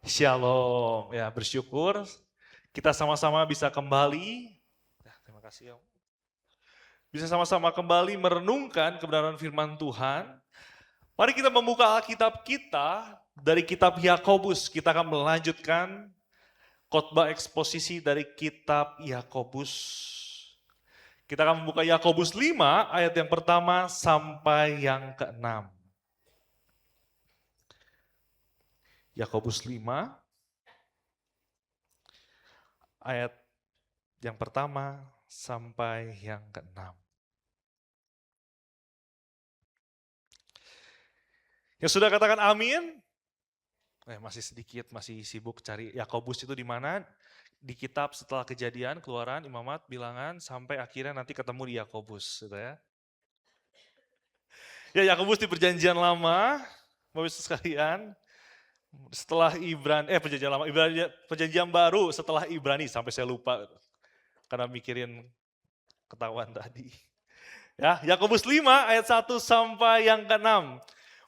Shalom, ya bersyukur kita sama-sama bisa kembali, terima kasih Om, bisa sama-sama kembali merenungkan kebenaran firman Tuhan. Mari kita membuka Alkitab kita dari kitab Yakobus. Kita akan melanjutkan khotbah eksposisi dari kitab Yakobus. Kita akan membuka Yakobus 5 ayat yang pertama sampai yang ke-6. Yakobus 5 ayat yang pertama sampai yang ke-6. Yang sudah katakan amin? Masih sedikit, masih sibuk cari Yakobus itu di mana? Di kitab setelah Kejadian, Keluaran, Imamat, Bilangan, sampai akhirnya nanti ketemu di Yakobus, gitu ya. Ya, Yakobus di Perjanjian Lama, Bapak Ibu sekalian, setelah Perjanjian Lama, Perjanjian Baru setelah Ibrani, sampai saya lupa karena mikirin ketahuan tadi. Ya, Yakobus 5 ayat 1 sampai yang ke-6.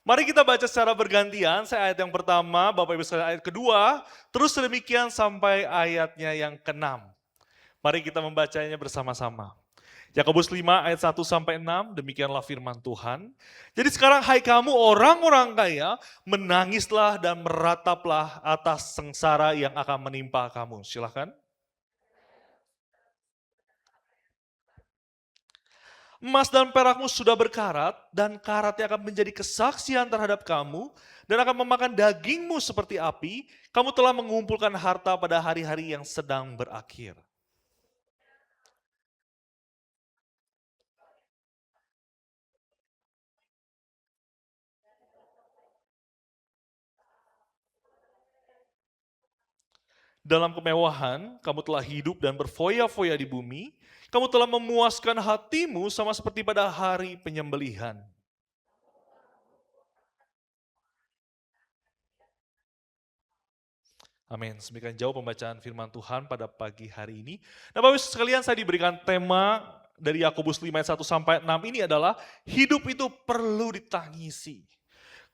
Mari kita baca secara bergantian, saya ayat yang pertama, Bapak Ibu sekalian ayat kedua, terus demikian sampai ayatnya yang ke-6. Mari kita membacanya bersama-sama. Yakobus 5 ayat 1 sampai 6, demikianlah firman Tuhan. Jadi sekarang hai kamu orang-orang kaya, menangislah dan merataplah atas sengsara yang akan menimpa kamu. Silakan. Emas dan perakmu sudah berkarat, dan karatnya akan menjadi kesaksian terhadap kamu, dan akan memakan dagingmu seperti api. Kamu telah mengumpulkan harta pada hari-hari yang sedang berakhir. Dalam kemewahan, kamu telah hidup dan berfoya-foya di bumi. Kamu telah memuaskan hatimu sama seperti pada hari penyembelihan. Amin. Semakin jauh pembacaan firman Tuhan pada pagi hari ini. Nah, Bapak Ibu sekalian, saya diberikan tema dari Yakobus 5 ayat 1 sampai 6 ini adalah hidup itu perlu ditangisi.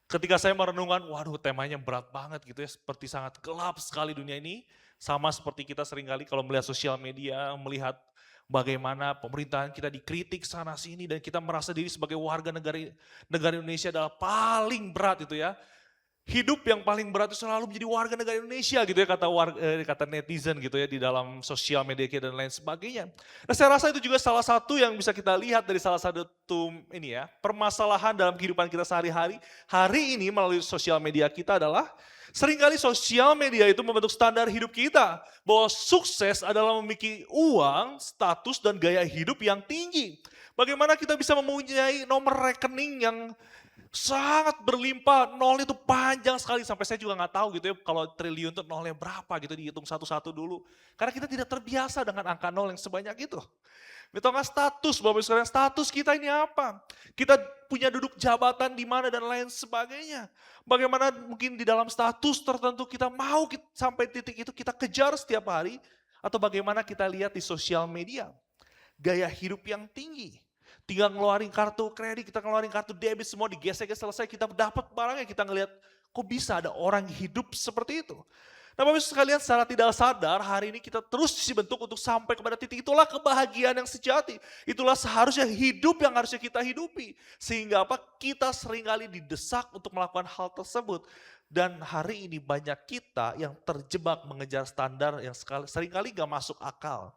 Ketika saya merenungkan, waduh temanya berat banget gitu ya, seperti sangat gelap sekali dunia ini. Sama seperti kita seringkali kalau melihat sosial media, melihat bagaimana pemerintahan kita dikritik sana sini dan kita merasa diri sebagai warga negara Indonesia adalah paling berat itu ya. Hidup yang paling berat itu selalu menjadi warga negara Indonesia gitu ya, kata netizen gitu ya di dalam sosial media kita dan lain sebagainya. Nah, saya rasa itu juga salah satu yang bisa kita lihat dari salah satu ini ya, permasalahan dalam kehidupan kita sehari-hari. Hari ini melalui sosial media kita adalah seringkali sosial media itu membentuk standar hidup kita, bahwa sukses adalah memiliki uang, status dan gaya hidup yang tinggi. Bagaimana kita bisa mempunyai nomor rekening yang sangat berlimpah, nol itu panjang sekali, sampai saya juga nggak tahu gitu ya kalau triliun itu nolnya berapa gitu, dihitung satu-satu dulu. Karena kita tidak terbiasa dengan angka nol yang sebanyak itu. Betul nggak status, Bapak Ibu sekalian, status kita ini apa? Kita punya duduk jabatan di mana dan lain sebagainya. Bagaimana mungkin di dalam status tertentu kita mau sampai titik itu kita kejar setiap hari, atau bagaimana kita lihat di sosial media. Gaya hidup yang tinggi. Tinggal ngeluarin kartu kredit, kita ngeluarin kartu debit, semua digesek selesai, kita dapat barangnya, kita ngelihat kok bisa ada orang hidup seperti itu. Nah, Bapak Ibu sekalian, secara tidak sadar hari ini kita terus dibentuk untuk sampai kepada titik itulah kebahagiaan yang sejati. Itulah seharusnya hidup yang harusnya kita hidupi. Sehingga apa? Kita seringkali didesak untuk melakukan hal tersebut. Dan hari ini banyak kita yang terjebak mengejar standar yang seringkali gak masuk akal.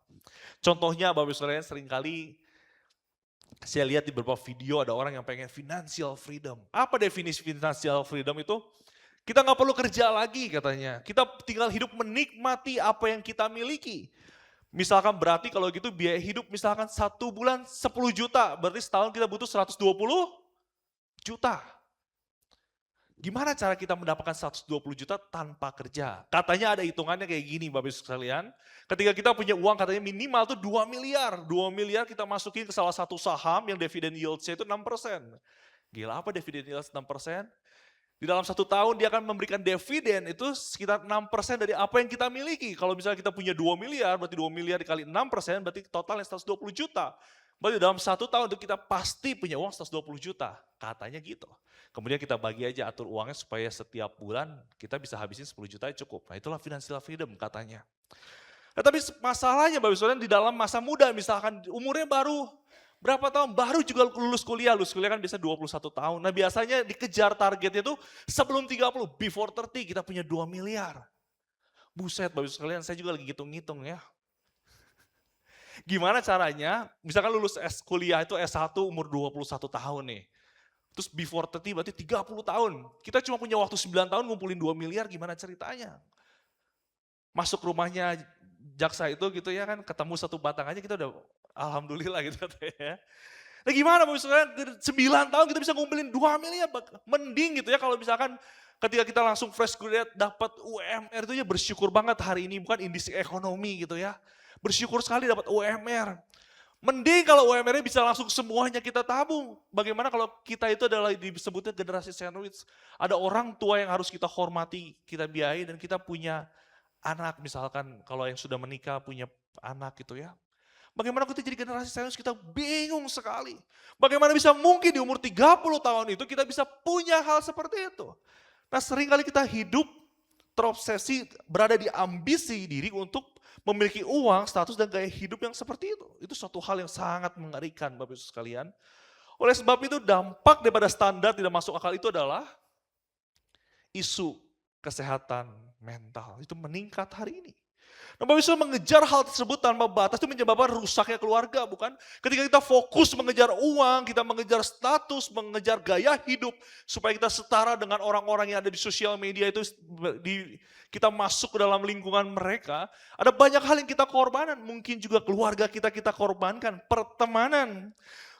Contohnya Bapak Ibu sekalian, seringkali saya lihat di beberapa video ada orang yang pengen financial freedom. Apa definisi financial freedom itu? Kita nggak perlu kerja lagi katanya. Kita tinggal hidup menikmati apa yang kita miliki. Misalkan berarti kalau gitu biaya hidup misalkan 1 bulan 10 juta. Berarti setahun kita butuh 120 juta. Gimana cara kita mendapatkan 120 juta tanpa kerja? Katanya ada hitungannya kayak gini Bapak Ibu sekalian. Ketika kita punya uang katanya minimal tuh 2 miliar. 2 miliar kita masukin ke salah satu saham yang dividen yield-nya itu 6%. Gila apa dividen yield 6%? Di dalam 1 tahun dia akan memberikan dividen itu sekitar 6% dari apa yang kita miliki. Kalau misalnya kita punya 2 miliar, berarti 2 miliar dikali 6%, berarti totalnya 120 juta. Berarti dalam 1 tahun itu kita pasti punya uang 120 juta, katanya gitu. Kemudian kita bagi aja atur uangnya supaya setiap bulan kita bisa habisin 10 juta cukup. Nah itulah financial freedom katanya. Nah, tapi masalahnya Bapak Ibu Saudara di dalam masa muda misalkan umurnya baru berapa tahun, baru juga lulus kuliah kan biasa 21 tahun. Nah biasanya dikejar targetnya itu sebelum 30, before 30 kita punya 2 miliar. Buset Bapak Ibu sekalian, saya juga lagi ngitung-ngitung ya. Gimana caranya, misalkan lulus kuliah itu S1 umur 21 tahun nih. Terus before 30 berarti 30 tahun. Kita cuma punya waktu 9 tahun ngumpulin 2 miliar, gimana ceritanya? Masuk rumahnya jaksa itu gitu ya kan, ketemu satu batang aja kita udah alhamdulillah gitu katanya. Nah gimana Bapak Saudara, 9 tahun kita bisa ngumpulin 2 miliar, mending gitu ya kalau misalkan ketika kita langsung fresh graduate dapat UMR itu ya bersyukur banget hari ini, bukan indeks ekonomi gitu ya. Bersyukur sekali dapat UMR. Mending kalau UMR-nya bisa langsung semuanya kita tabung. Bagaimana kalau kita itu adalah disebutnya generasi sandwich. Ada orang tua yang harus kita hormati, kita biayai dan kita punya anak misalkan kalau yang sudah menikah punya anak gitu ya. Bagaimana kita jadi generasi sandwich kita bingung sekali. Bagaimana bisa mungkin di umur 30 tahun itu kita bisa punya hal seperti itu. Nah seringkali kita hidup terobsesi berada di ambisi diri untuk memiliki uang, status dan gaya hidup yang seperti itu. Itu suatu hal yang sangat mengerikan Bapak Ibu sekalian. Oleh sebab itu dampak daripada standar tidak masuk akal itu adalah isu kesehatan mental. Itu meningkat hari ini. Nah, Bapak Ibu mengejar hal tersebut tanpa batas itu menyebabkan rusaknya keluarga, bukan? Ketika kita fokus mengejar uang, kita mengejar status, mengejar gaya hidup, supaya kita setara dengan orang-orang yang ada di sosial media itu, kita masuk ke dalam lingkungan mereka, ada banyak hal yang kita korbanan, mungkin juga keluarga kita korbankan, pertemanan,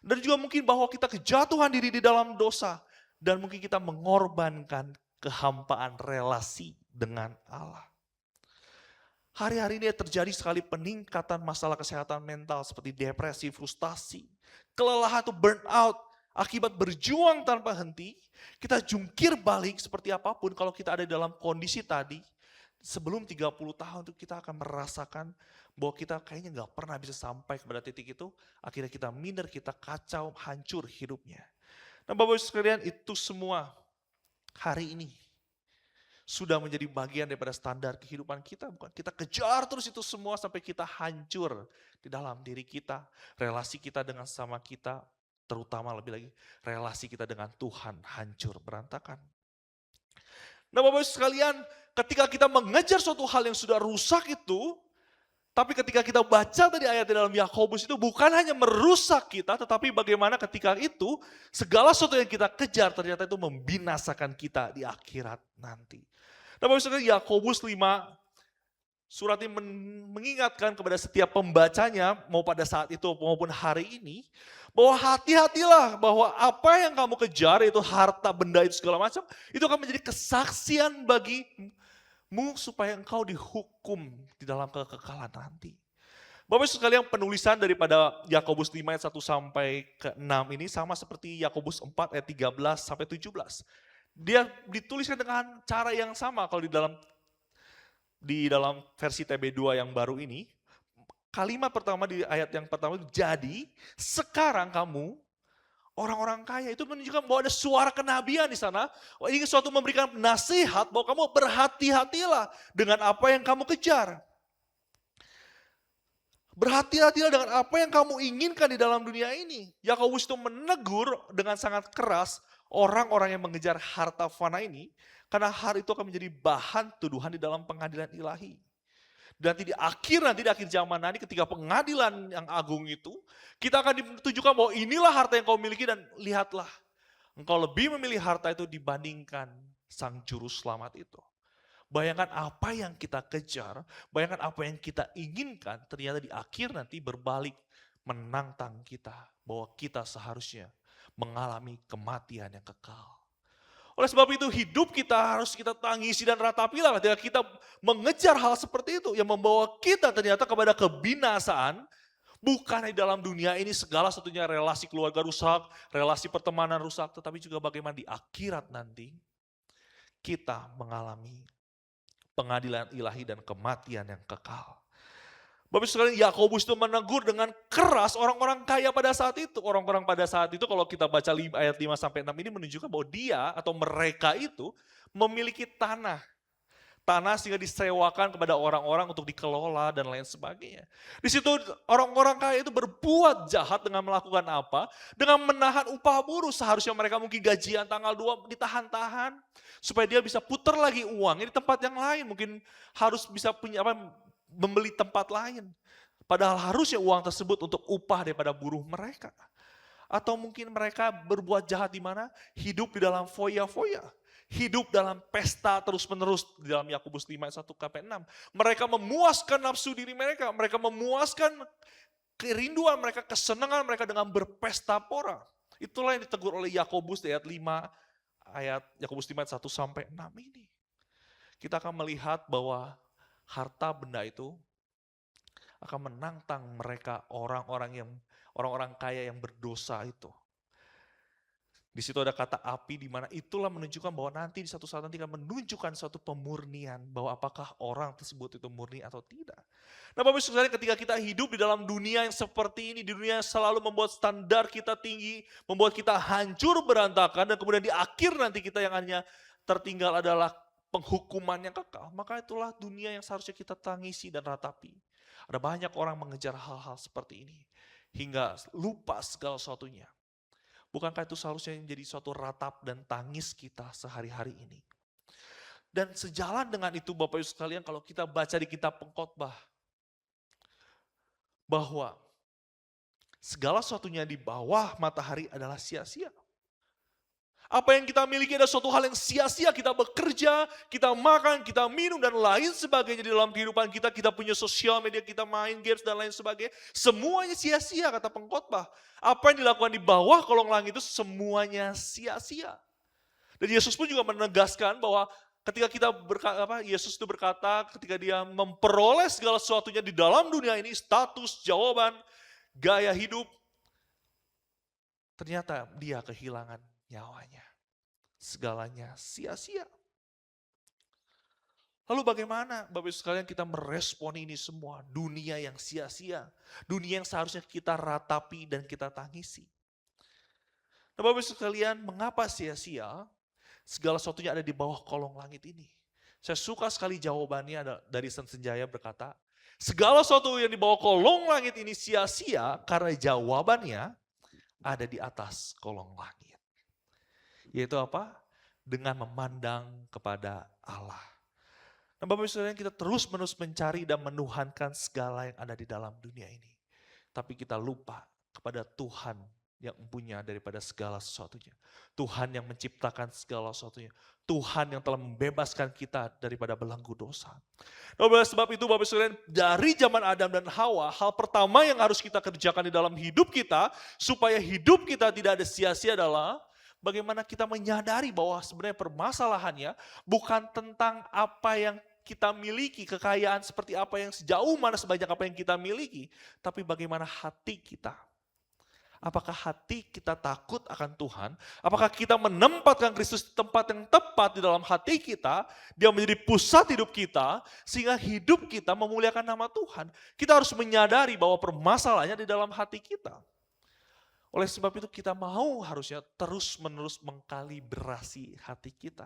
dan juga mungkin bahwa kita kejatuhan diri di dalam dosa, dan mungkin kita mengorbankan kehampaan relasi dengan Allah. Hari-hari ini terjadi sekali peningkatan masalah kesehatan mental seperti depresi, frustasi, kelelahan atau burnout akibat berjuang tanpa henti. Kita jungkir balik seperti apapun kalau kita ada dalam kondisi tadi. Sebelum 30 tahun itu kita akan merasakan bahwa kita kayaknya gak pernah bisa sampai kepada titik itu. Akhirnya kita minder, kita kacau, hancur hidupnya. Nah Bapak Ibu sekalian itu semua hari ini sudah menjadi bagian daripada standar kehidupan kita, bukan? Kita kejar terus itu semua sampai kita hancur di dalam diri kita, relasi kita dengan sama kita, terutama lebih lagi relasi kita dengan Tuhan hancur berantakan. Nah Bapak Ibu sekalian, ketika kita mengejar suatu hal yang sudah rusak itu, tapi ketika kita baca tadi ayat di dalam Yakobus itu bukan hanya merusak kita, tetapi bagaimana ketika itu segala sesuatu yang kita kejar ternyata itu membinasakan kita di akhirat nanti. Nah Bapak Ibu Yakobus 5 surat ini mengingatkan kepada setiap pembacanya mau pada saat itu maupun hari ini bahwa hati-hatilah bahwa apa yang kamu kejar itu harta benda itu segala macam itu akan menjadi kesaksian bagimu supaya engkau dihukum di dalam kekekalan nanti. Bapak Ibu sekalian penulisan daripada Yakobus 5 ayat 1 sampai ke 6 ini sama seperti Yakobus 4 ayat 13 sampai 17. Dia dituliskan dengan cara yang sama kalau di dalam versi TB2 yang baru ini. Kalimat pertama di ayat yang pertama itu jadi sekarang kamu orang-orang kaya itu menunjukkan bahwa ada suara kenabian di sana. Ingin suatu memberikan nasihat bahwa kamu berhati-hatilah dengan apa yang kamu kejar. Berhati-hatilah dengan apa yang kamu inginkan di dalam dunia ini. Yakobus itu menegur dengan sangat keras orang-orang yang mengejar harta fana ini, karena hal itu akan menjadi bahan tuduhan di dalam pengadilan ilahi. Dan di akhir zaman nanti ketika pengadilan yang agung itu, kita akan ditunjukkan bahwa inilah harta yang kau miliki dan lihatlah. Engkau lebih memilih harta itu dibandingkan sang juru selamat itu. Bayangkan apa yang kita kejar, bayangkan apa yang kita inginkan, ternyata di akhir nanti berbalik menantang kita. Bahwa kita seharusnya mengalami kematian yang kekal. Oleh sebab itu hidup kita harus kita tangisi dan ratapilah ketika kita mengejar hal seperti itu. Yang membawa kita ternyata kepada kebinasaan. Bukan di dalam dunia ini segala satunya relasi keluarga rusak, relasi pertemanan rusak. Tetapi juga bagaimana di akhirat nanti kita mengalami pengadilan ilahi dan kematian yang kekal. Bapak Ibu sekalian, Yakobus itu menegur dengan keras orang-orang kaya pada saat itu. Orang-orang pada saat itu kalau kita baca ayat 5 sampai 6 ini menunjukkan bahwa dia atau mereka itu memiliki tanah. Tanah sehingga disewakan kepada orang-orang untuk dikelola dan lain sebagainya. Di situ orang-orang kaya itu berbuat jahat dengan melakukan apa? Dengan menahan upah buruh. Seharusnya mereka mungkin gajian tanggal 2 ditahan-tahan. Supaya dia bisa putar lagi uangnya di tempat yang lain. Mungkin harus bisa punya membeli tempat lain. Padahal harusnya uang tersebut untuk upah daripada buruh mereka. Atau mungkin mereka berbuat jahat di mana? Hidup di dalam foya-foya. Hidup dalam pesta terus-menerus di dalam Yakobus 5 ayat 1 sampai 6. Mereka memuaskan nafsu diri mereka, mereka memuaskan kerinduan mereka, kesenangan mereka dengan berpesta pora. Itulah yang ditegur oleh Yakobus di ayat 5 ayat Yakobus 5 ayat 1 sampai 6 ini. Kita akan melihat bahwa harta benda itu akan menantang mereka orang-orang kaya yang berdosa itu. Di situ ada kata api di mana itulah menunjukkan bahwa nanti di satu saat nanti akan menunjukkan suatu pemurnian bahwa apakah orang tersebut itu murni atau tidak. Nah Bapak Ibu sekalian, ketika kita hidup di dalam dunia yang seperti ini, di dunia yang selalu membuat standar kita tinggi, membuat kita hancur berantakan dan kemudian di akhir nanti kita yang hanya tertinggal adalah penghukuman yang kekal, maka itulah dunia yang seharusnya kita tangisi dan ratapi. Ada banyak orang mengejar hal-hal seperti ini hingga lupa segala sesuatunya. Bukankah itu seharusnya menjadi suatu ratap dan tangis kita sehari-hari ini? Dan sejalan dengan itu Bapak Ibu sekalian, kalau kita baca di kitab Pengkhotbah, bahwa segala sesuatunya di bawah matahari adalah sia-sia. Apa yang kita miliki adalah suatu hal yang sia-sia, kita bekerja, kita makan, kita minum, dan lain sebagainya di dalam kehidupan kita. Kita punya sosial media, kita main games, dan lain sebagainya. Semuanya sia-sia, kata Pengkhotbah. Apa yang dilakukan di bawah kolong langit itu semuanya sia-sia. Dan Yesus pun juga menegaskan bahwa ketika Yesus itu berkata, ketika dia memperoleh segala sesuatunya di dalam dunia ini, status, jawaban, gaya hidup, ternyata dia kehilangan nyawanya. Segalanya sia-sia. Lalu bagaimana Bapak Ibu sekalian kita merespon ini semua? Dunia yang sia-sia. Dunia yang seharusnya kita ratapi dan kita tangisi. Nah Bapak Ibu sekalian, mengapa sia-sia? Segala sesuatunya ada di bawah kolong langit ini. Saya suka sekali jawabannya dari Sen Senjaya berkata, segala sesuatu yang di bawah kolong langit ini sia-sia karena jawabannya ada di atas kolong langit. Yaitu apa? Dengan memandang kepada Allah. Nah Bapak Ibu sekalian, kita terus-menerus mencari dan menuhankan segala yang ada di dalam dunia ini. Tapi kita lupa kepada Tuhan yang punya daripada segala sesuatunya. Tuhan yang menciptakan segala sesuatunya. Tuhan yang telah membebaskan kita daripada belenggu dosa. Nah, oleh sebab itu Bapak Ibu sekalian, dari zaman Adam dan Hawa, hal pertama yang harus kita kerjakan di dalam hidup kita, supaya hidup kita tidak ada sia-sia adalah, bagaimana kita menyadari bahwa sebenarnya permasalahannya bukan tentang apa yang kita miliki, kekayaan seperti apa yang sejauh mana sebanyak apa yang kita miliki, tapi bagaimana hati kita. Apakah hati kita takut akan Tuhan? Apakah kita menempatkan Kristus di tempat yang tepat di dalam hati kita, dia menjadi pusat hidup kita, sehingga hidup kita memuliakan nama Tuhan. Kita harus menyadari bahwa permasalahannya di dalam hati kita. Oleh sebab itu kita harusnya terus-menerus mengkalibrasi hati kita.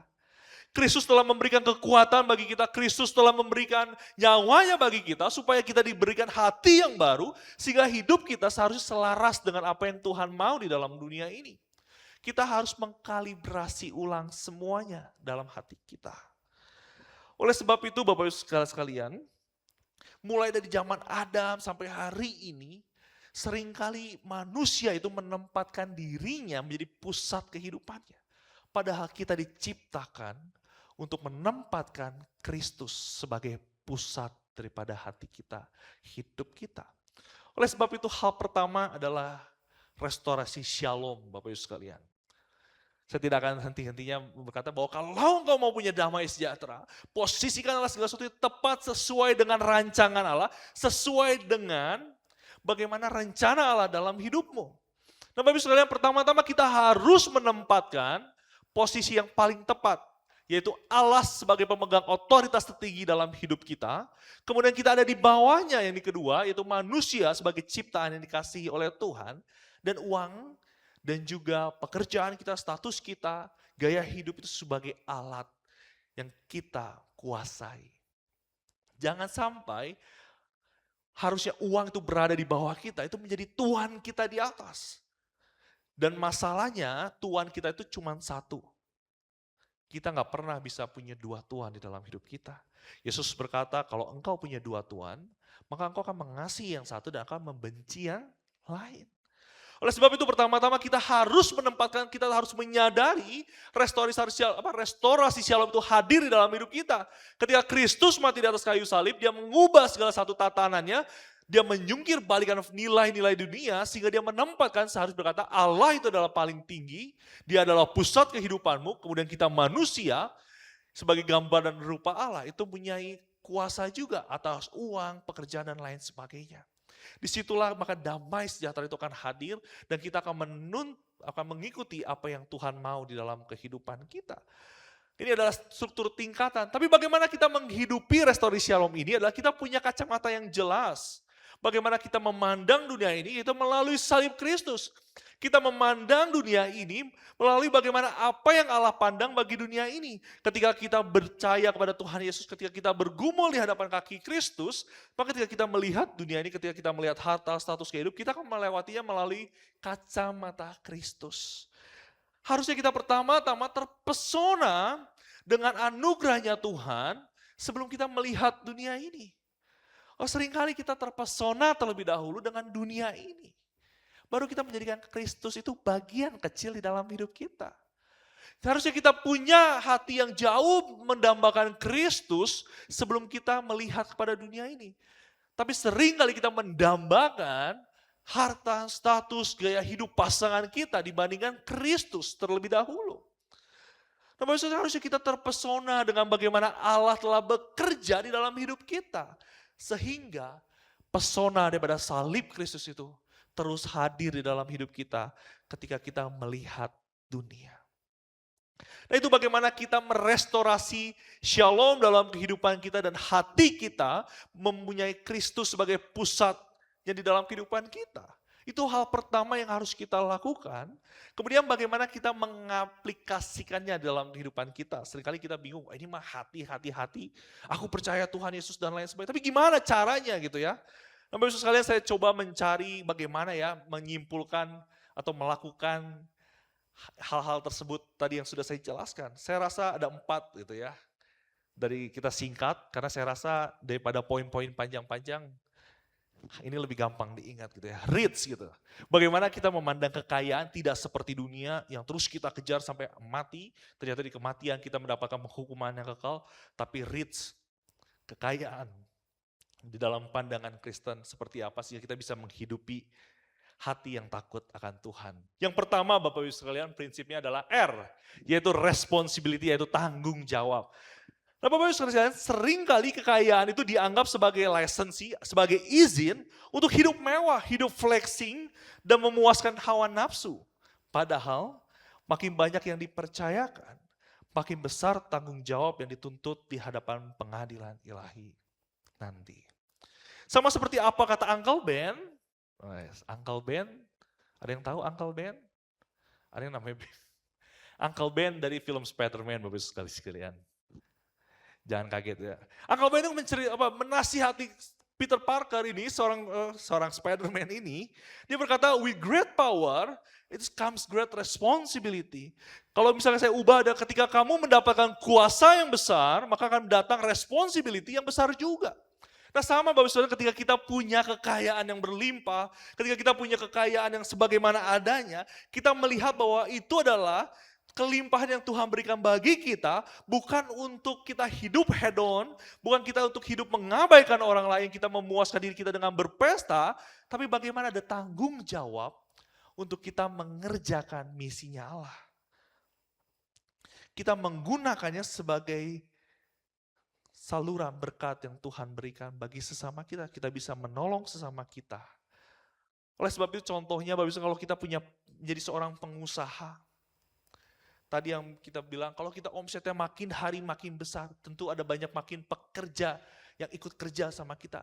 Kristus telah memberikan kekuatan bagi kita, Kristus telah memberikan nyawanya bagi kita supaya kita diberikan hati yang baru sehingga hidup kita seharusnya selaras dengan apa yang Tuhan mau di dalam dunia ini. Kita harus mengkalibrasi ulang semuanya dalam hati kita. Oleh sebab itu Bapak Ibu sekalian, mulai dari zaman Adam sampai hari ini, seringkali manusia itu menempatkan dirinya menjadi pusat kehidupannya. Padahal kita diciptakan untuk menempatkan Kristus sebagai pusat daripada hati kita, hidup kita. Oleh sebab itu hal pertama adalah restorasi shalom Bapak Ibu sekalian. Saya tidak akan henti-hentinya berkata bahwa kalau engkau mau punya damai sejahtera, posisikanlah segala sesuatu tepat sesuai dengan rancangan Allah, sesuai dengan bagaimana rencana Allah dalam hidupmu. Nah Bapak Ibu sekalian, pertama-tama kita harus menempatkan posisi yang paling tepat, yaitu Allah sebagai pemegang otoritas tertinggi dalam hidup kita. Kemudian kita ada di bawahnya yang kedua, yaitu manusia sebagai ciptaan yang dikasihi oleh Tuhan. Dan uang dan juga pekerjaan kita, status kita, gaya hidup itu sebagai alat yang kita kuasai. Jangan sampai harusnya uang itu berada di bawah kita, itu menjadi Tuhan kita di atas. Dan masalahnya Tuhan kita itu cuma satu. Kita nggak pernah bisa punya dua Tuhan di dalam hidup kita. Yesus berkata, kalau engkau punya dua Tuhan, maka engkau akan mengasihi yang satu dan akan membenci yang lain. Oleh sebab itu pertama-tama kita harus menempatkan, kita harus menyadari restorasi shalom itu hadir di dalam hidup kita. Ketika Kristus mati di atas kayu salib, dia mengubah segala satu tatanannya, dia menyungkir balikan nilai-nilai dunia sehingga dia menempatkan seharusnya berkata Allah itu adalah paling tinggi, dia adalah pusat kehidupanmu, kemudian kita manusia sebagai gambar dan rupa Allah itu punya kuasa juga atas uang, pekerjaan dan lain sebagainya. Disitulah maka damai sejahtera itu akan hadir dan kita akan mengikuti apa yang Tuhan mau di dalam kehidupan kita. Ini adalah struktur tingkatan. Tapi bagaimana kita menghidupi restorasi shalom ini adalah kita punya kacamata yang jelas. Bagaimana kita memandang dunia ini itu melalui salib Kristus. Kita memandang dunia ini melalui bagaimana apa yang Allah pandang bagi dunia ini. Ketika kita percaya kepada Tuhan Yesus, ketika kita bergumul di hadapan kaki Kristus, maka ketika kita melihat dunia ini, ketika kita melihat harta, status hidup, kita akan melewatinya melalui kacamata Kristus. Harusnya kita pertama-tama terpesona dengan anugerahnya Tuhan sebelum kita melihat dunia ini. Seringkali kita terpesona terlebih dahulu dengan dunia ini. Baru kita menjadikan Kristus itu bagian kecil di dalam hidup kita. Seharusnya kita punya hati yang jauh mendambakan Kristus sebelum kita melihat kepada dunia ini. Tapi seringkali kita mendambakan harta, status, gaya hidup pasangan kita dibandingkan Kristus terlebih dahulu. Nah, harusnya kita terpesona dengan bagaimana Allah telah bekerja di dalam hidup kita. Sehingga pesona daripada salib Kristus itu terus hadir di dalam hidup kita ketika kita melihat dunia. Nah, itu bagaimana kita merestorasi shalom dalam kehidupan kita dan hati kita mempunyai Kristus sebagai pusat yang di dalam kehidupan kita. Itu hal pertama yang harus kita lakukan. Kemudian bagaimana kita mengaplikasikannya dalam kehidupan kita. Seringkali kita bingung, ini mah hati. Aku percaya Tuhan Yesus dan lain sebagainya. Tapi gimana caranya gitu ya. Nah, Bapak Ibu sekalian, saya coba mencari bagaimana ya menyimpulkan atau melakukan hal-hal tersebut tadi yang sudah saya jelaskan. Saya rasa ada 4 gitu ya. Dari kita singkat, karena saya rasa daripada poin-poin panjang-panjang, ini lebih gampang diingat gitu ya. Rich gitu. Bagaimana kita memandang kekayaan tidak seperti dunia yang terus kita kejar sampai mati. Ternyata di kematian kita mendapatkan hukuman yang kekal. Tapi rich, kekayaan di dalam pandangan Kristen seperti apa sehingga kita bisa menghidupi hati yang takut akan Tuhan. Yang pertama Bapak Ibu sekalian prinsipnya adalah R, yaitu responsibility, yaitu tanggung jawab. Nah Bapak Ibu sekalian, seringkali kekayaan itu dianggap sebagai lisensi, sebagai izin untuk hidup mewah, hidup flexing, dan memuaskan hawa nafsu. Padahal makin banyak yang dipercayakan, makin besar tanggung jawab yang dituntut di hadapan pengadilan ilahi nanti. Sama seperti apa kata Uncle Ben? Uncle Ben, ada yang tahu Uncle Ben? Ada yang namanya Ben? Uncle Ben dari film Spider-Man, Bapak Ibu sekalian. Jangan kaget ya. Uncle Ben itu menasihati Peter Parker ini, seorang Spider-Man ini. Dia berkata, with great power, it comes great responsibility. Kalau misalnya saya ubah, ketika kamu mendapatkan kuasa yang besar, maka akan datang responsibility yang besar juga. Nah sama Bapak Saudara, ketika kita punya kekayaan yang berlimpah, ketika kita punya kekayaan yang sebagaimana adanya, kita melihat bahwa itu adalah kelimpahan yang Tuhan berikan bagi kita, bukan untuk kita hidup hedon, bukan kita untuk hidup mengabaikan orang lain, kita memuaskan diri kita dengan berpesta, tapi bagaimana ada tanggung jawab untuk kita mengerjakan misinya Allah. Kita menggunakannya sebagai saluran berkat yang Tuhan berikan bagi sesama kita. Kita bisa menolong sesama kita. Oleh sebab itu contohnya, kalau kita menjadi seorang pengusaha, Tadi yang kita bilang, kalau kita omsetnya makin hari makin besar, tentu ada banyak makin pekerja yang ikut kerja sama kita.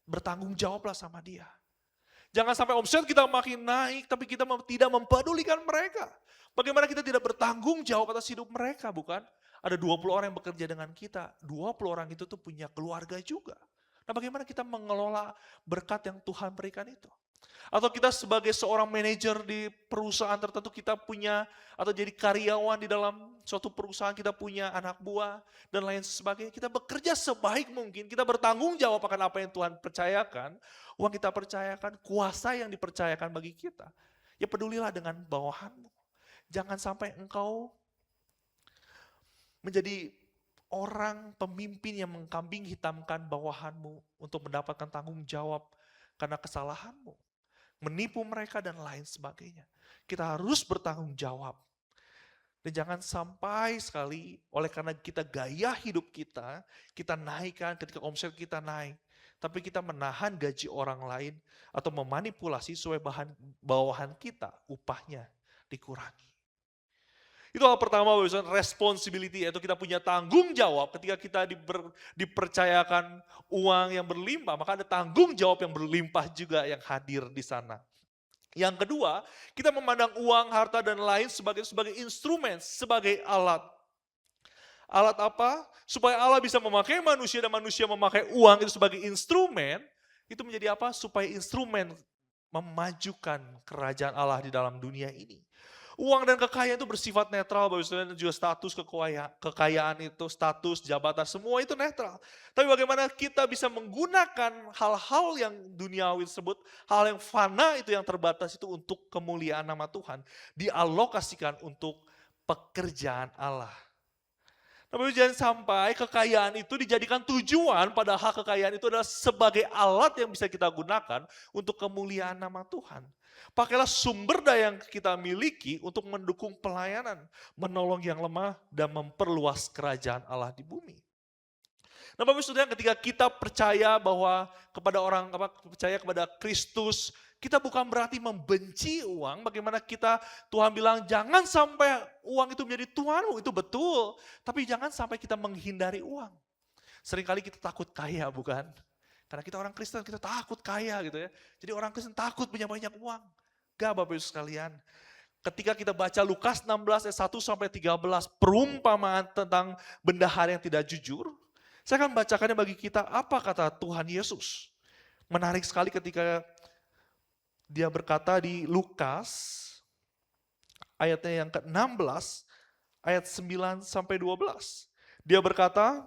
Bertanggung jawablah sama dia. Jangan sampai omset kita makin naik, tapi kita tidak mempedulikan mereka. Bagaimana kita tidak bertanggung jawab atas hidup mereka, bukan? Ada 20 orang yang bekerja dengan kita, 20 orang itu tuh punya keluarga juga. Nah, bagaimana kita mengelola berkat yang Tuhan berikan itu? Atau kita sebagai seorang manajer di perusahaan tertentu, kita punya, atau jadi karyawan di dalam suatu perusahaan, kita punya anak buah dan lain sebagainya. Kita bekerja sebaik mungkin, kita bertanggung jawab akan apa yang Tuhan percayakan, uang kita percayakan, kuasa yang dipercayakan bagi kita. Ya pedulilah dengan bawahanmu. Jangan sampai engkau menjadi orang pemimpin yang mengkambing hitamkan bawahanmu untuk mendapatkan tanggung jawab karena kesalahanmu. Menipu mereka dan lain sebagainya. Kita harus bertanggung jawab. Dan jangan sampai sekali oleh karena kita gaya hidup kita naikkan ketika omset kita naik. Tapi kita menahan gaji orang lain atau memanipulasi sesuai bawahan kita, upahnya dikurangi. Itu hal pertama, responsibility, yaitu kita punya tanggung jawab ketika kita dipercayakan uang yang berlimpah, maka ada tanggung jawab yang berlimpah juga yang hadir di sana. Yang kedua, kita memandang uang, harta, dan lain sebagai instrumen, sebagai alat. Alat apa? Supaya Allah bisa memakai manusia dan manusia memakai uang itu sebagai instrumen, itu menjadi apa? Supaya instrumen memajukan kerajaan Allah di dalam dunia ini. Uang dan kekayaan itu bersifat netral, Bapak Saudara, dan juga status kekayaan itu, status, jabatan, semua itu netral. Tapi bagaimana kita bisa menggunakan hal-hal yang duniawi tersebut, hal yang fana itu yang terbatas itu untuk kemuliaan nama Tuhan, dialokasikan untuk pekerjaan Allah. Tapi jangan sampai kekayaan itu dijadikan tujuan, padahal kekayaan itu adalah sebagai alat yang bisa kita gunakan untuk kemuliaan nama Tuhan. Pakailah sumber daya yang kita miliki untuk mendukung pelayanan, menolong yang lemah, dan memperluas kerajaan Allah di bumi. Nah, Bapak Saudara, ketika kita percaya bahwa percaya kepada Kristus, kita bukan berarti membenci uang. Bagaimana Tuhan bilang jangan sampai uang itu menjadi tuanmu, itu betul. Tapi jangan sampai kita menghindari uang. Seringkali kita takut kaya, bukan? Karena kita orang Kristen, kita takut kaya gitu ya. Jadi orang Kristen takut punya banyak uang. Gak, Bapak Ibu sekalian. Ketika kita baca Lukas 16 ayat 1 sampai 13, perumpamaan tentang bendahara yang tidak jujur, saya akan bacakannya bagi kita apa kata Tuhan Yesus. Menarik sekali ketika dia berkata di Lukas ayatnya yang ke-16 ayat 9 sampai 12. Dia berkata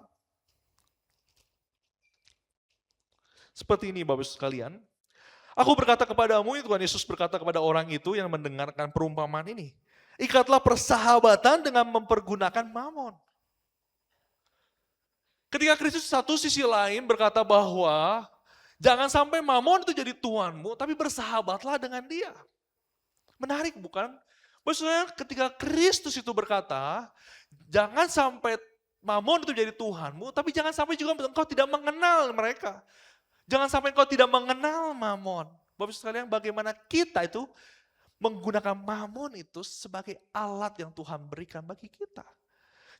seperti ini, Bapak sekalian. Aku berkata kepadamu, Tuhan Yesus berkata kepada orang itu yang mendengarkan perumpamaan ini. Ikatlah persahabatan dengan mempergunakan mamon. Ketika Kristus satu sisi lain berkata bahwa jangan sampai mamon itu jadi tuanmu, tapi bersahabatlah dengan dia. Menarik bukan? Maksudnya ketika Kristus itu berkata, jangan sampai mamon itu jadi Tuhanmu, tapi jangan sampai juga engkau tidak mengenal mereka. Jangan sampai engkau tidak mengenal mamon. Bapak sekalian, bagaimana kita itu menggunakan mamon itu sebagai alat yang Tuhan berikan bagi kita.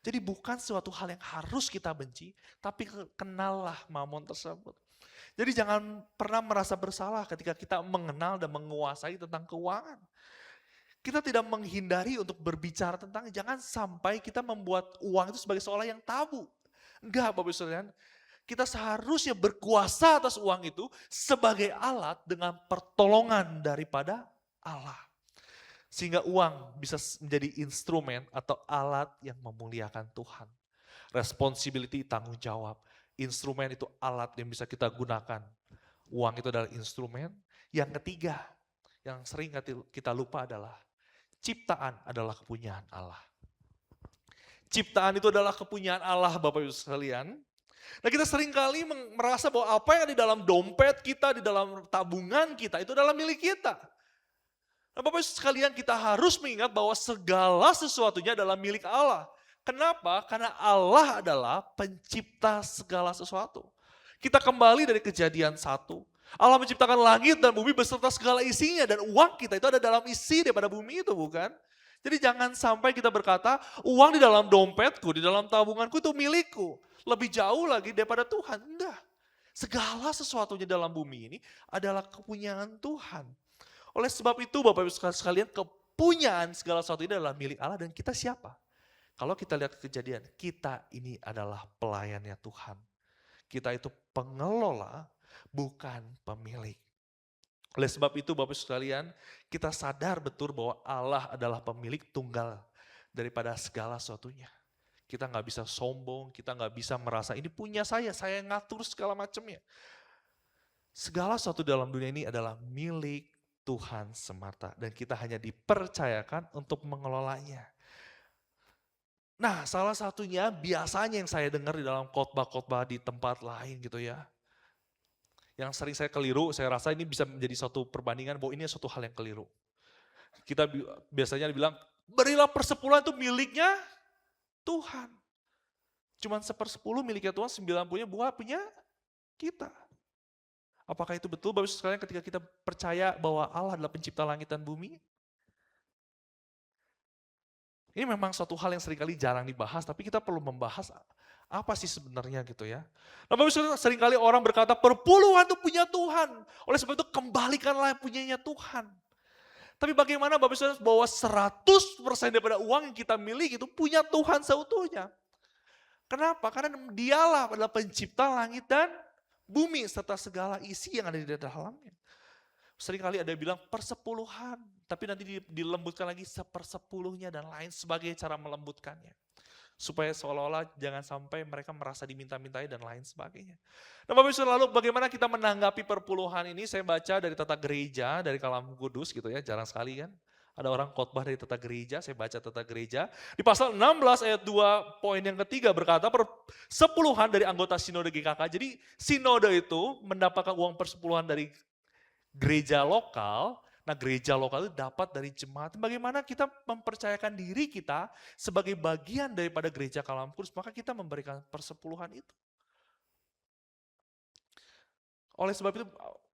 Jadi bukan suatu hal yang harus kita benci, tapi kenallah mamon tersebut. Jadi jangan pernah merasa bersalah ketika kita mengenal dan menguasai tentang keuangan. Kita tidak menghindari untuk berbicara tentang, jangan sampai kita membuat uang itu sebagai seolah yang tabu. Enggak, Bapak Ibu sekalian. Kita seharusnya berkuasa atas uang itu sebagai alat dengan pertolongan daripada Allah. Sehingga uang bisa menjadi instrumen atau alat yang memuliakan Tuhan. Responsibility, tanggung jawab. Instrumen itu alat yang bisa kita gunakan. Uang itu adalah instrumen. Yang ketiga, yang sering kita lupa adalah ciptaan adalah kepunyaan Allah. Ciptaan itu adalah kepunyaan Allah, Bapak Ibu sekalian. Nah, kita seringkali merasa bahwa apa yang ada di dalam dompet kita, di dalam tabungan kita, itu adalah milik kita. Nah, Bapak Ibu sekalian, kita harus mengingat bahwa segala sesuatunya adalah milik Allah. Kenapa? Karena Allah adalah pencipta segala sesuatu. Kita kembali dari Kejadian 1. Allah menciptakan langit dan bumi beserta segala isinya, dan uang kita itu ada dalam isi daripada bumi itu, bukan? Jadi jangan sampai kita berkata, uang di dalam dompetku, di dalam tabunganku itu milikku. Lebih jauh lagi daripada Tuhan. Enggak. Segala sesuatunya dalam bumi ini adalah kepunyaan Tuhan. Oleh sebab itu Bapak Ibu sekalian, kepunyaan segala sesuatu ini adalah milik Allah dan kita siapa? Kalau kita lihat kejadian, kita ini adalah pelayannya Tuhan. Kita itu pengelola, bukan pemilik. Oleh sebab itu Bapak Ibu sekalian, kita sadar betul bahwa Allah adalah pemilik tunggal daripada segala sesuatunya. Kita nggak bisa sombong, kita nggak bisa merasa ini punya saya yang ngatur segala macamnya. Segala sesuatu dalam dunia ini adalah milik Tuhan semata dan kita hanya dipercayakan untuk mengelolanya. Nah, salah satunya biasanya yang saya dengar di dalam khotbah-khotbah di tempat lain gitu ya. Yang sering saya keliru, saya rasa ini bisa menjadi suatu perbandingan bahwa ini suatu hal yang keliru. Kita biasanya bilang, berilah persepuluhan itu miliknya Tuhan. Cuman 1/10 miliknya Tuhan, 90-nya buah punya kita. Apakah itu betul Bapak Ibu sekalian ketika kita percaya bahwa Allah adalah pencipta langit dan bumi? Ini memang suatu hal yang seringkali jarang dibahas, tapi kita perlu membahas apa sih sebenarnya gitu ya. Nah, Bapak Ibu seringkali orang berkata perpuluhan itu punya Tuhan. Oleh sebab itu kembalikanlah yang punyanya Tuhan. Tapi bagaimana Bapak Ibu bahwa 100% daripada uang yang kita miliki itu punya Tuhan seutuhnya. Kenapa? Karena dialah adalah pencipta langit dan bumi serta segala isi yang ada di dalamnya. Seringkali ada yang bilang persepuluhan, tapi nanti dilembutkan lagi 1/10-nya dan lain sebagai cara melembutkannya. Supaya seolah-olah jangan sampai mereka merasa diminta-mintai dan lain sebagainya. Nah Bapak Ibu lalu bagaimana kita menanggapi perpuluhan ini, saya baca dari tata gereja, dari Kalam Kudus gitu ya, jarang sekali kan. Ada orang khotbah dari tata gereja, saya baca tata gereja. Di pasal 16 ayat 2 poin yang ketiga berkata persepuluhan dari anggota sinode GKK. Jadi sinode itu mendapatkan uang persepuluhan dari gereja lokal. Nah gereja lokal itu dapat dari jemaat. Bagaimana kita mempercayakan diri kita sebagai bagian daripada gereja Kalam Kudus, maka kita memberikan persepuluhan itu. Oleh sebab itu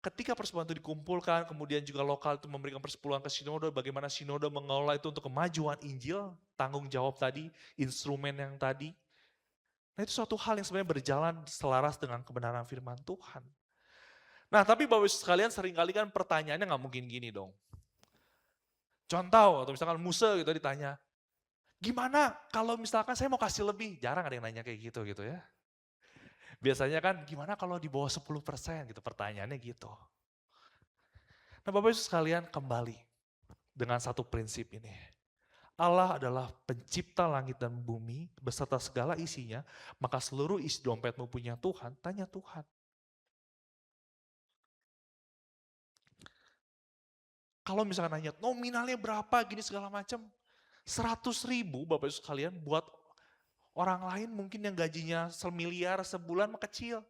ketika persepuluhan itu dikumpulkan, kemudian juga lokal itu memberikan persepuluhan ke sinode, bagaimana sinode mengelola itu untuk kemajuan Injil, tanggung jawab tadi, instrumen yang tadi. Nah itu suatu hal yang sebenarnya berjalan selaras dengan kebenaran firman Tuhan. Nah tapi Bapak Ibu sekalian seringkali kan pertanyaannya nggak mungkin gini dong. Contoh, atau misalkan Musa gitu ditanya, gimana kalau misalkan saya mau kasih lebih? Jarang ada yang nanya kayak gitu ya. Biasanya kan gimana kalau di bawah 10% gitu, pertanyaannya gitu. Nah Bapak Ibu sekalian kembali dengan satu prinsip ini. Allah adalah pencipta langit dan bumi beserta segala isinya, maka seluruh isi dompetmu punya Tuhan, tanya Tuhan. Kalau misalkan nanya nominalnya berapa gini segala macam, 100.000 Bapak Ibu sekalian buat orang lain mungkin yang gajinya semiliar sebulan mah kecil.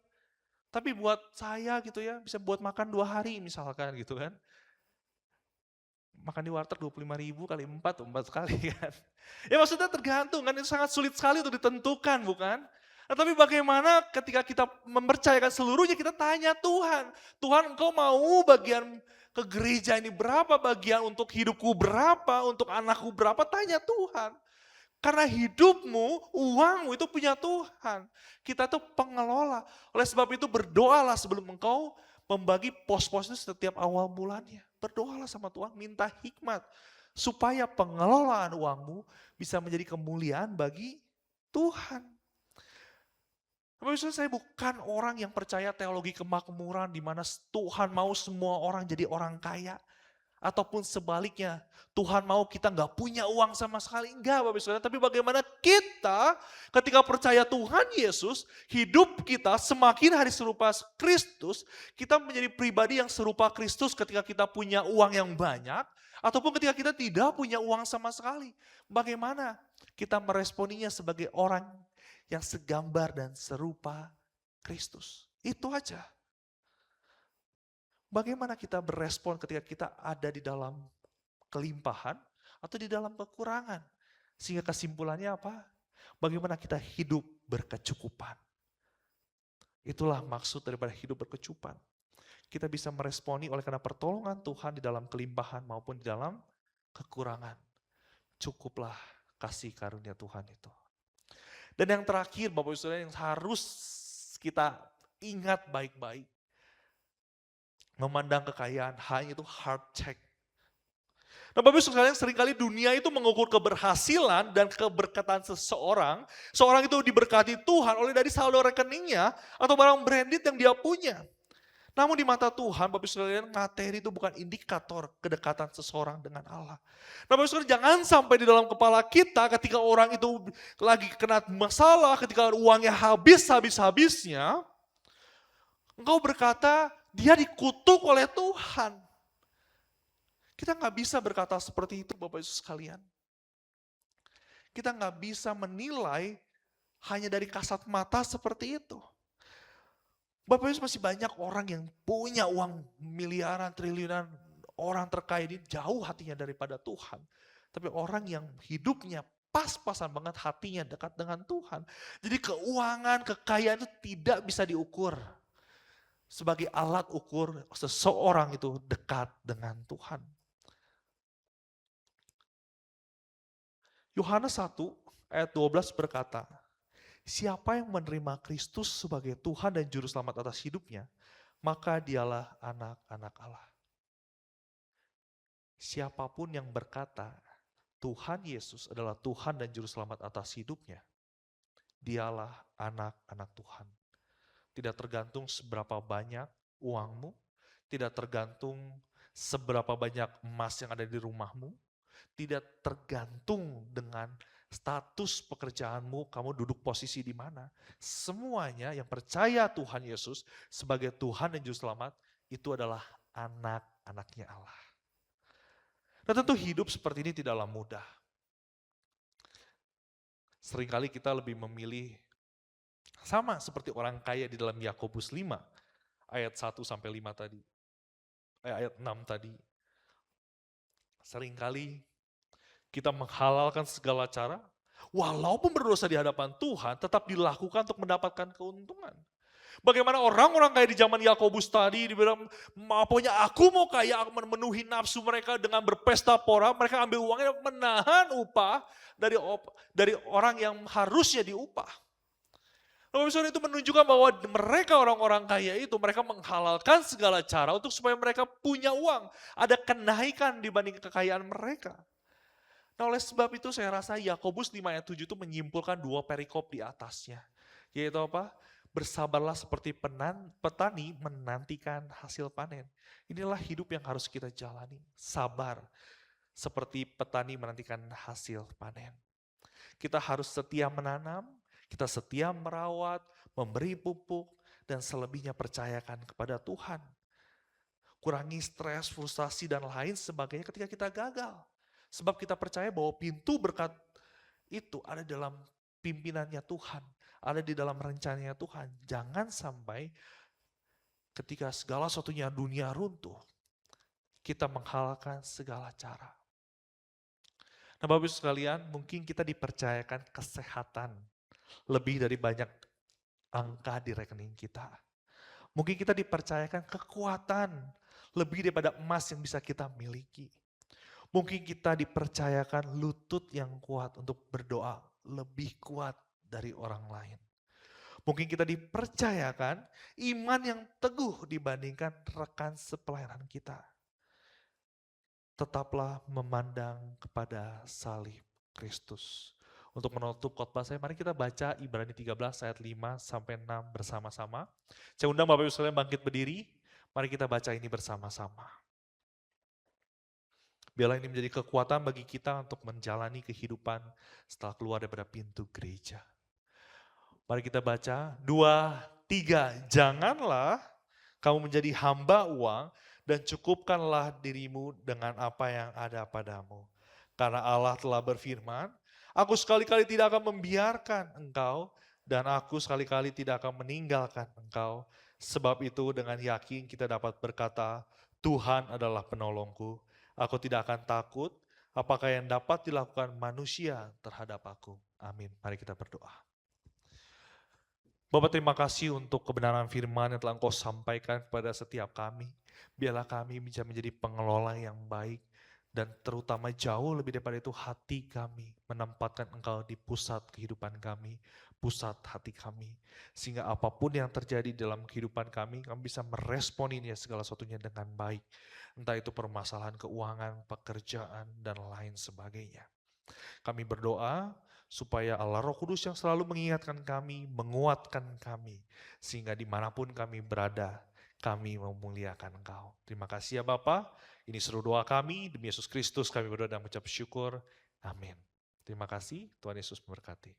Tapi buat saya gitu ya, bisa buat makan 2 hari misalkan gitu kan. Makan di warteg 25.000 kali 4 kali kan. Ya maksudnya tergantung kan, itu sangat sulit sekali untuk ditentukan bukan. Nah, tapi bagaimana ketika kita mempercayakan seluruhnya, kita tanya Tuhan. Tuhan engkau mau bagian ke gereja ini berapa, bagian untuk hidupku berapa, untuk anakku berapa, tanya Tuhan. Karena hidupmu, uangmu itu punya Tuhan. Kita tuh pengelola. Oleh sebab itu berdoalah sebelum engkau membagi pos-pos itu setiap awal bulannya. Berdoalah sama Tuhan, minta hikmat. Supaya pengelolaan uangmu bisa menjadi kemuliaan bagi Tuhan. Maksudnya saya bukan orang yang percaya teologi kemakmuran di mana Tuhan mau semua orang jadi orang kaya. Ataupun sebaliknya, Tuhan mau kita nggak punya uang sama sekali. Enggak Bapak Ibu Saudara, tapi bagaimana kita ketika percaya Tuhan Yesus, hidup kita semakin hari serupa Kristus, kita menjadi pribadi yang serupa Kristus ketika kita punya uang yang banyak, ataupun ketika kita tidak punya uang sama sekali. Bagaimana kita meresponinya sebagai orang yang segambar dan serupa Kristus. Itu aja. Bagaimana kita berespon ketika kita ada di dalam kelimpahan atau di dalam kekurangan? Sehingga kesimpulannya apa? Bagaimana kita hidup berkecukupan. Itulah maksud daripada hidup berkecukupan. Kita bisa meresponi oleh karena pertolongan Tuhan di dalam kelimpahan maupun di dalam kekurangan. cukuplah kasih karunia Tuhan itu. Dan yang terakhir Bapak Ibu Saudara yang harus kita ingat baik-baik. Memandang kekayaan hanya itu heart check. Nah Bapak Ibu sekalian seringkali dunia itu mengukur keberhasilan dan keberkatan seseorang. Seorang itu diberkati Tuhan oleh dari saldo rekeningnya atau barang branded yang dia punya. Namun di mata Tuhan, Bapak Ibu sekalian, materi itu bukan indikator kedekatan seseorang dengan Allah. Nah Bapak Ibu sekalian, jangan sampai di dalam kepala kita ketika orang itu lagi kena masalah, ketika uangnya habis-habisnya, engkau berkata, dia dikutuk oleh Tuhan. Kita nggak bisa berkata seperti itu Bapak Ibu sekalian. Kita nggak bisa menilai hanya dari kasat mata seperti itu. Bapak Ibu masih banyak orang yang punya uang miliaran, triliunan, orang terkaya ini jauh hatinya daripada Tuhan. Tapi orang yang hidupnya pas-pasan banget hatinya dekat dengan Tuhan. Jadi keuangan, kekayaan itu tidak bisa diukur sebagai alat ukur seseorang itu dekat dengan Tuhan. Yohanes 1 ayat 12 berkata, siapa yang menerima Kristus sebagai Tuhan dan Juru Selamat atas hidupnya, maka dialah anak-anak Allah. Siapapun yang berkata, Tuhan Yesus adalah Tuhan dan Juru Selamat atas hidupnya, dialah anak-anak Tuhan. Tidak tergantung seberapa banyak uangmu, tidak tergantung seberapa banyak emas yang ada di rumahmu, tidak tergantung dengan status pekerjaanmu, kamu duduk posisi di mana. Semuanya yang percaya Tuhan Yesus sebagai Tuhan dan Juru Selamat, itu adalah anak-anaknya Allah. Nah tentu hidup seperti ini tidaklah mudah. Seringkali kita lebih memilih, sama seperti orang kaya di dalam Yakobus 5, ayat 1-5 tadi. Ayat 6 tadi. Seringkali kita menghalalkan segala cara, walaupun berdosa di hadapan Tuhan, tetap dilakukan untuk mendapatkan keuntungan. Bagaimana orang-orang kaya di zaman Yakobus tadi, dibilang, pokoknya aku mau kaya, aku memenuhi nafsu mereka dengan berpesta pora, mereka ambil uangnya menahan upah dari orang yang harusnya diupah. Lalu misalnya itu menunjukkan bahwa mereka orang-orang kaya itu, mereka menghalalkan segala cara untuk supaya mereka punya uang. Ada kenaikan dibanding kekayaan mereka. Nah oleh sebab itu saya rasa Yakobus 5 ayat 7 itu menyimpulkan dua perikop di atasnya. Yaitu apa? Bersabarlah seperti petani menantikan hasil panen. Inilah hidup yang harus kita jalani. Sabar seperti petani menantikan hasil panen. Kita harus setia menanam, kita setia merawat, memberi pupuk, dan selebihnya percayakan kepada Tuhan. Kurangi stres, frustasi, dan lain sebagainya ketika kita gagal. Sebab kita percaya bahwa pintu berkat itu ada dalam pimpinannya Tuhan. Ada di dalam rencananya Tuhan. Jangan sampai ketika segala sesuatunya dunia runtuh, kita menghalalkan segala cara. Nah Bapak Ibu sekalian, mungkin kita dipercayakan kesehatan lebih dari banyak angka di rekening kita. Mungkin kita dipercayakan kekuatan lebih daripada emas yang bisa kita miliki. Mungkin kita dipercayakan lutut yang kuat untuk berdoa lebih kuat dari orang lain. Mungkin kita dipercayakan iman yang teguh dibandingkan rekan sepelayanan kita. Tetaplah memandang kepada salib Kristus. Untuk menutup khotbah saya, mari kita baca Ibrani 13 ayat 5-6 bersama-sama. Saya undang Bapak Ibu sekalian bangkit berdiri, mari kita baca ini bersama-sama. Biarlah ini menjadi kekuatan bagi kita untuk menjalani kehidupan setelah keluar daripada pintu gereja. Mari kita baca, 2, 3. Janganlah kamu menjadi hamba uang dan cukupkanlah dirimu dengan apa yang ada padamu. Karena Allah telah berfirman, aku sekali-kali tidak akan membiarkan engkau dan aku sekali-kali tidak akan meninggalkan engkau. Sebab itu dengan yakin kita dapat berkata, Tuhan adalah penolongku. Aku tidak akan takut apakah yang dapat dilakukan manusia terhadap aku. Amin. Mari kita berdoa. Bapak terima kasih untuk kebenaran firman yang telah Engkau sampaikan kepada setiap kami. Biarlah kami bisa menjadi pengelola yang baik Dan terutama jauh lebih daripada itu hati kami menempatkan Engkau di pusat kehidupan kami, pusat hati kami. Sehingga apapun yang terjadi dalam kehidupan kami bisa meresponinya segala sesuatunya dengan baik. Entah itu permasalahan keuangan, pekerjaan, dan lain sebagainya. Kami berdoa supaya Allah Roh Kudus yang selalu mengingatkan kami, menguatkan kami. Sehingga dimanapun kami berada, kami memuliakan Engkau. Terima kasih ya Bapa. Ini seru doa kami, demi Yesus Kristus kami berdoa dan mengucap syukur. Amin. Terima kasih, Tuhan Yesus memberkati.